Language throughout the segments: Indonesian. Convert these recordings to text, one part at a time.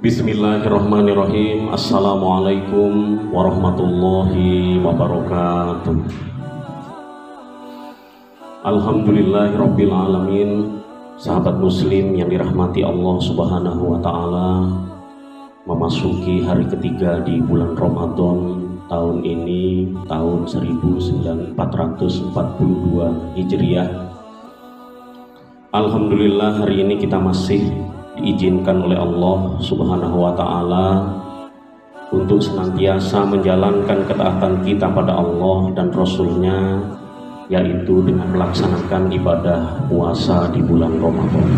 Bismillahirrahmanirrahim. Assalamualaikum warahmatullahi wabarakatuh. Alhamdulillahirabbil alamin. Sahabat muslim yang dirahmati Allah Subhanahu wa taala, memasuki hari ketiga di bulan Ramadan tahun ini, tahun 1442 Hijriah. Alhamdulillah, hari ini kita masih diizinkan oleh Allah Subhanahu wa taala untuk senantiasa menjalankan ketaatan kita pada Allah dan Rasul-Nya, yaitu dengan melaksanakan ibadah puasa di bulan Ramadan.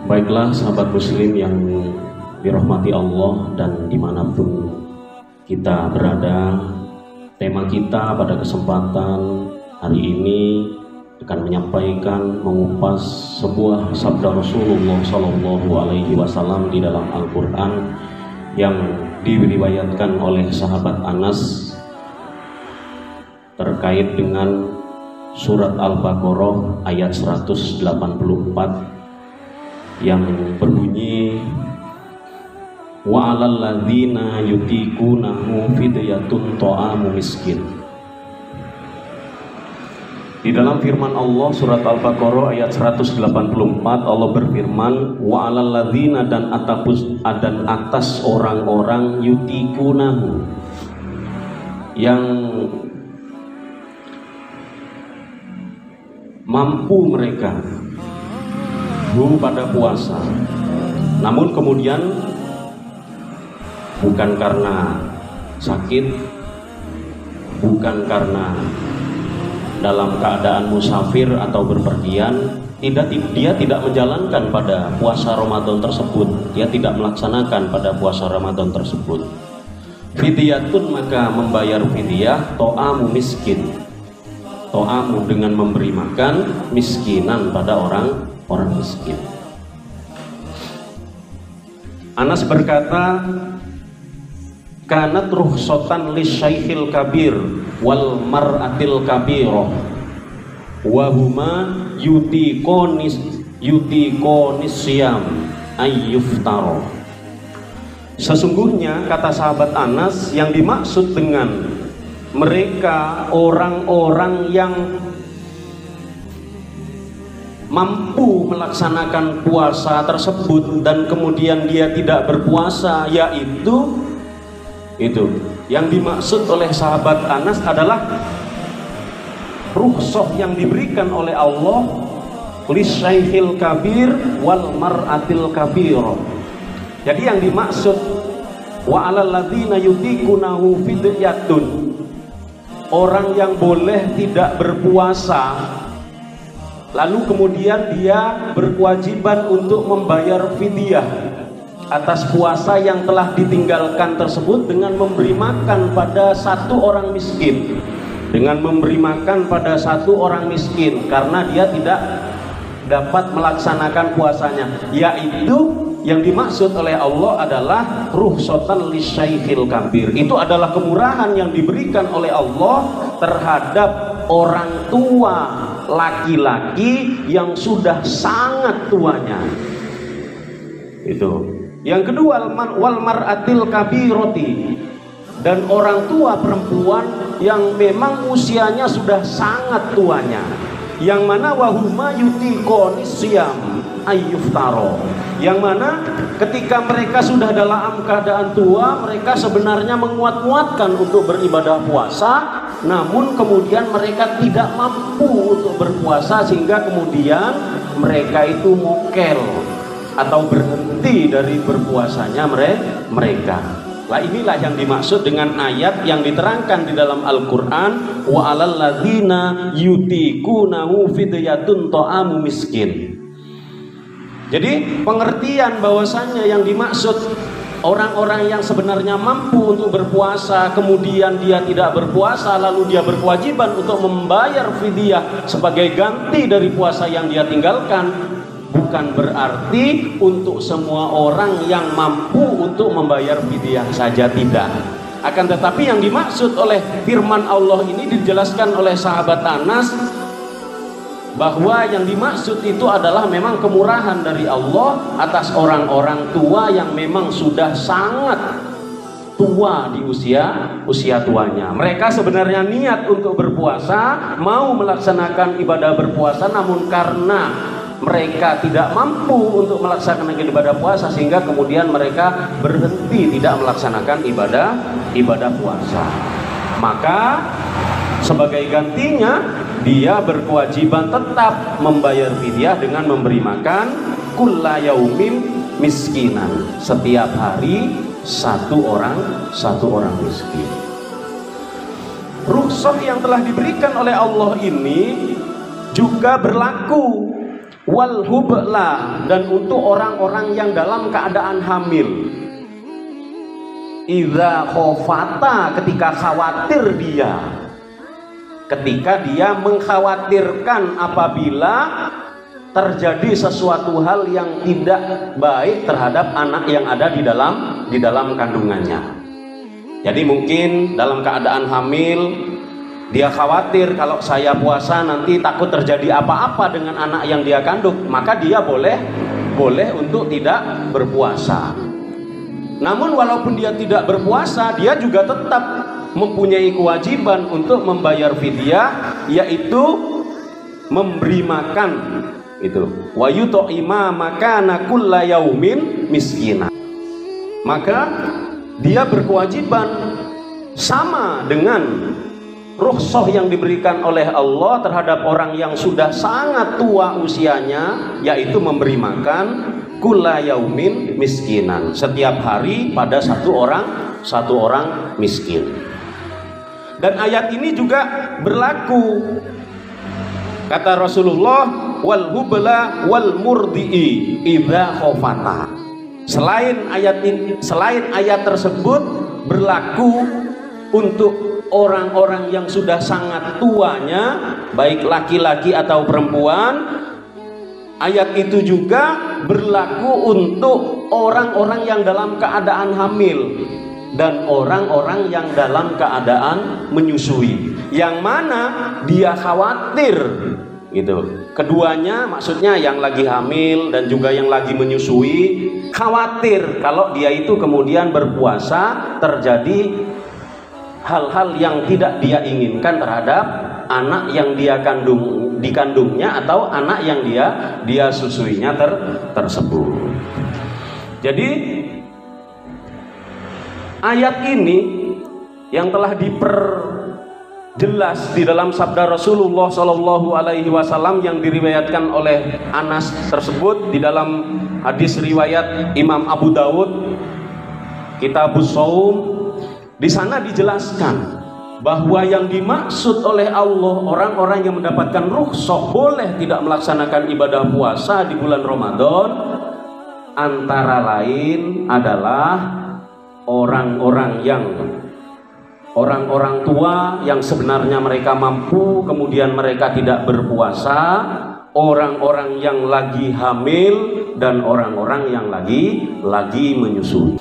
Baiklah sahabat muslim yang dirahmati Allah dan dimanapun kita berada, tema kita pada kesempatan hari ini akan menyampaikan, mengupas sebuah sabda Rasulullah Shallallahu Alaihi Wasallam di dalam Al-Quran yang diriwayatkan oleh sahabat Anas terkait dengan surat Al-Baqarah ayat 184 yang berbunyi, wa 'alal ladzina yutiqunahu fidyatun ta'amu miskin. Di dalam firman Allah surat Al-Baqarah ayat 184, Allah berfirman, wa 'alal ladzina, dan atas orang-orang yutiqunahu, yang mampu mereka pada puasa, namun kemudian bukan karena sakit, bukan karena dalam keadaan musafir atau berpergian, dia tidak menjalankan pada puasa Ramadan tersebut, dia tidak melaksanakan pada puasa Ramadan tersebut. Fidyatun, maka membayar fidyah, to'amu miskin, to'amu dengan memberi makan, miskinan pada orang miskin. Anas berkata, kanat ruhsotan lisyaikhil kabir wal mar'atil kabirah wa huma yutiqonis siyam ayyuftaro. Sesungguhnya, kata sahabat Anas, yang dimaksud dengan mereka orang-orang yang mampu melaksanakan puasa tersebut dan kemudian dia tidak berpuasa, yaitu itu yang dimaksud oleh sahabat Anas adalah rukhsah yang diberikan oleh Allah lisyaikhil kabir wal mar'atil kabirah. Jadi yang dimaksud wa 'alal ladzina yutiqunahu fidyatun, orang yang boleh tidak berpuasa lalu kemudian dia berkewajiban untuk membayar fidyah atas puasa yang telah ditinggalkan tersebut dengan memberi makan pada satu orang miskin, dengan memberi makan pada satu orang miskin karena dia tidak dapat melaksanakan puasanya, yaitu yang dimaksud oleh Allah adalah ruhsatan lisyaikhil kabir. Itu adalah kemurahan yang diberikan oleh Allah terhadap orang tua laki-laki yang sudah sangat tuanya. Itu. Yang kedua, wal mar'atil kabiroti, dan orang tua perempuan yang memang usianya sudah sangat tuanya, yang mana wahuma yutiqonis siyam ayyuftaro, yang mana ketika mereka sudah dalam keadaan tua, mereka sebenarnya menguat-nguatkan untuk beribadah puasa, namun kemudian mereka tidak mampu untuk berpuasa sehingga kemudian mereka itu mokel atau berhenti dari berpuasanya mereka. Lah inilah yang dimaksud dengan ayat yang diterangkan di dalam Al-Quran, wa 'alal ladzina yutiqunahu fidyatun ta'amu miskin. Jadi pengertian bahwasannya yang dimaksud orang-orang yang sebenarnya mampu untuk berpuasa kemudian dia tidak berpuasa lalu dia berkewajiban untuk membayar fidyah sebagai ganti dari puasa yang dia tinggalkan, bukan berarti untuk semua orang yang mampu untuk membayar fidyah saja, tidak. Akan tetapi yang dimaksud oleh firman Allah ini dijelaskan oleh sahabat Anas, bahwa yang dimaksud itu adalah memang kemurahan dari Allah atas orang-orang tua yang memang sudah sangat tua di usia tuanya. Mereka sebenarnya niat untuk berpuasa, mau melaksanakan ibadah berpuasa, namun karena mereka tidak mampu untuk melaksanakan ibadah puasa sehingga kemudian mereka berhenti tidak melaksanakan ibadah puasa. Maka sebagai gantinya dia berkewajiban tetap membayar fidyah dengan memberi makan kulla yaumin miskinan, setiap hari satu orang miskin. Rukhsah yang telah diberikan oleh Allah ini juga berlaku wal hubla, dan untuk orang-orang yang dalam keadaan hamil. Idza khofata, ketika khawatir dia, ketika dia mengkhawatirkan apabila terjadi sesuatu hal yang tidak baik terhadap anak yang ada di dalam kandungannya. Jadi mungkin dalam keadaan hamil dia khawatir kalau saya puasa nanti takut terjadi apa-apa dengan anak yang dia kandung, maka dia boleh untuk tidak berpuasa. Namun walaupun dia tidak berpuasa, dia juga tetap mempunyai kewajiban untuk membayar fidyah, yaitu memberi makan itu wa yut'ima makana kulla yaumin miskina. Maka dia berkewajiban sama dengan rukhsah yang diberikan oleh Allah terhadap orang yang sudah sangat tua usianya, yaitu memberi makan kulla yaumin miskinan, setiap hari pada satu orang miskin. Dan ayat ini juga berlaku, kata Rasulullah, wal hubla wal murdi'i idza khofata. Selain ayat tersebut berlaku untuk orang-orang yang sudah sangat tuanya, baik laki-laki atau perempuan. Ayat itu juga berlaku untuk orang-orang yang dalam keadaan hamil dan orang-orang yang dalam keadaan menyusui, yang mana dia khawatir gitu. Keduanya, maksudnya yang lagi hamil dan juga yang lagi menyusui, khawatir kalau dia itu kemudian berpuasa terjadi hal-hal yang tidak dia inginkan terhadap anak yang dia dikandungnya atau anak yang dia susuinya tersebut. Jadi ayat ini yang telah diperjelas di dalam sabda Rasulullah Shallallahu Alaihi Wasallam yang diriwayatkan oleh Anas tersebut di dalam hadis riwayat Imam Abu Dawud Kitabus Shaum. Di sana dijelaskan bahwa yang dimaksud oleh Allah orang-orang yang mendapatkan rukhsah boleh tidak melaksanakan ibadah puasa di bulan Ramadan antara lain adalah orang-orang tua yang sebenarnya mereka mampu kemudian mereka tidak berpuasa, orang-orang yang lagi hamil, dan orang-orang yang lagi menyusui.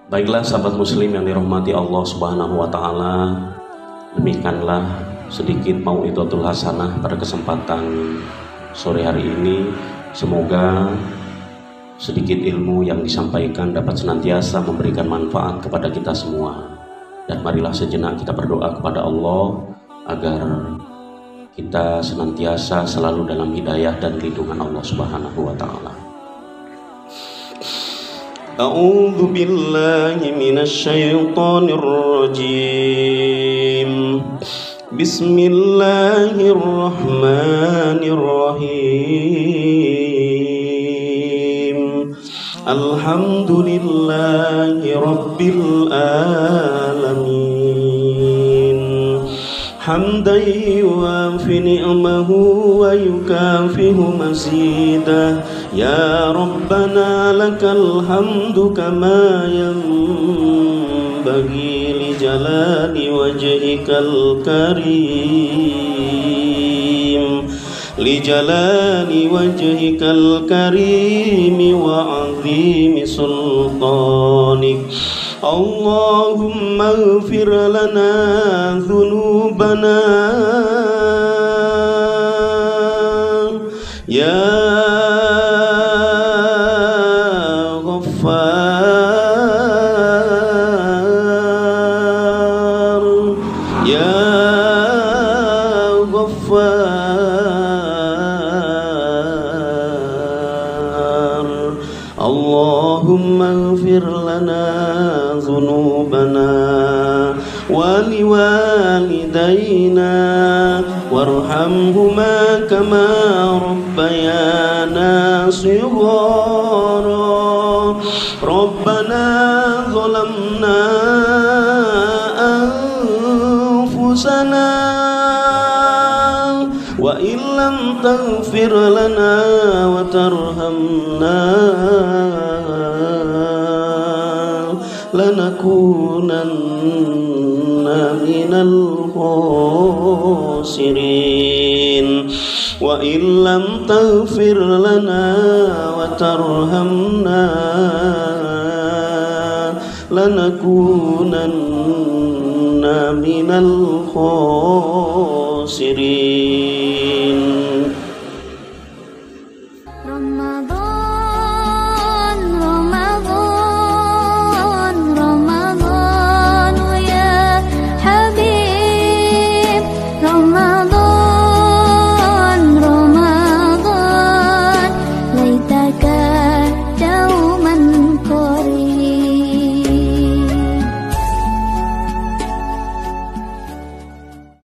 Baiklah sahabat muslim yang dirahmati Allah Subhanahu wa taala, demikianlah sedikit mau'izatul hasanah pada kesempatan sore hari ini. Semoga sedikit ilmu yang disampaikan dapat senantiasa memberikan manfaat kepada kita semua. Dan marilah sejenak kita berdoa kepada Allah agar kita senantiasa selalu dalam hidayah dan lindungan Allah Subhanahu wa taala. A'udzu billahi minasy syaithanir rajim. Bismillahirrahmanirrahim. Alhamdulillahi rabbil alamin. Hamdan yuwafi ni'amahu wa yukafihu mazidah. Ya Rabbana lakal hamdu kama yanbaghi li jalali wajhikal karim, li jalali wajhikal karim wa azimi sultanik. Allahumma ighfir lana dhunubana يا غفار يا غفار اللهم اغفر لنا ذنوبنا ولوالدينا وارحمهما كما ربيانا صغارا ربنا ظلمنا أنفسنا وإن لم تغفر لنا وترحمنا لنكونن من الخاسرين وإن لم تغفر لنا وترحمنا لنكونن من الخاسرين